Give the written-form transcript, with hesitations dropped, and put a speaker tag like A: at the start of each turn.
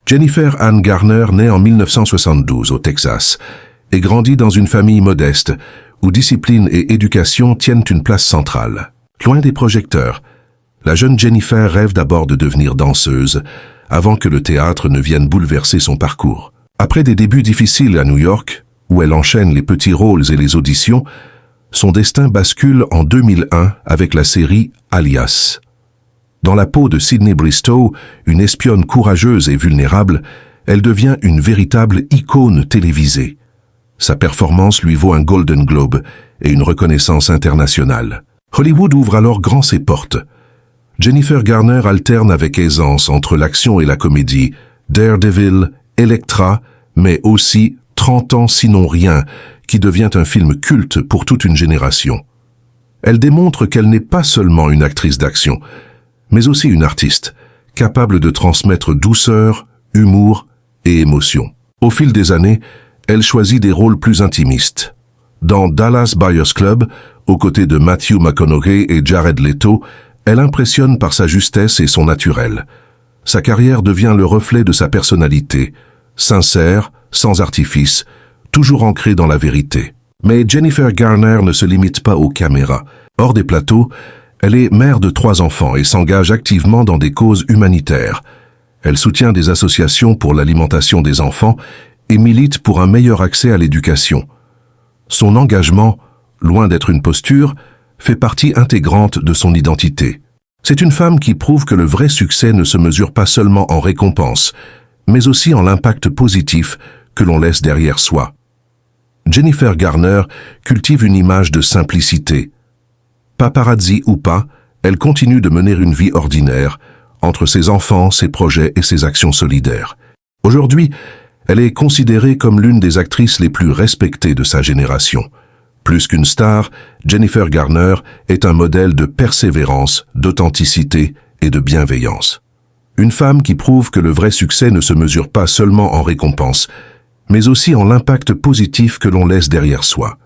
A: Jennifer Ann Garner naît en 1972 au Texas et grandit dans une famille modeste où discipline et éducation tiennent une place centrale. Loin des projecteurs, la jeune Jennifer rêve d'abord de devenir danseuse avant que le théâtre ne vienne bouleverser son parcours. Après des débuts difficiles à New York, où elle enchaîne les petits rôles et les auditions, son destin bascule en 2001 avec la série Alias. Dans la peau de Sydney Bristow, une espionne courageuse et vulnérable, elle devient une véritable icône télévisée. Sa performance lui vaut un Golden Globe et une reconnaissance internationale. Hollywood ouvre alors grand ses portes. Jennifer Garner alterne avec aisance entre l'action et la comédie, Daredevil, Elektra, mais aussi 30 ans sinon rien, qui devient un film culte pour toute une génération. Elle démontre qu'elle n'est pas seulement une actrice d'action, mais aussi une artiste, capable de transmettre douceur, humour et émotion. Au fil des années, elle choisit des rôles plus intimistes. Dans Dallas Buyers Club, aux côtés de Matthew McConaughey et Jared Leto, elle impressionne par sa justesse et son naturel. Sa carrière devient le reflet de sa personnalité, sincère, sans artifice, toujours ancrée dans la vérité. Mais Jennifer Garner ne se limite pas aux caméras. Hors des plateaux, elle est mère de 3 enfants et s'engage activement dans des causes humanitaires. Elle soutient des associations pour l'alimentation des enfants et milite pour un meilleur accès à l'éducation. Son engagement, loin d'être une posture, fait partie intégrante de son identité. C'est une femme qui prouve que le vrai succès ne se mesure pas seulement en récompense, mais aussi en l'impact positif que l'on laisse derrière soi. Jennifer Garner cultive une image de simplicité. Paparazzi ou pas, elle continue de mener une vie ordinaire, entre ses enfants, ses projets et ses actions solidaires. Aujourd'hui, elle est considérée comme l'une des actrices les plus respectées de sa génération. Plus qu'une star, Jennifer Garner est un modèle de persévérance, d'authenticité et de bienveillance. Une femme qui prouve que le vrai succès ne se mesure pas seulement en récompense, mais aussi en l'impact positif que l'on laisse derrière soi.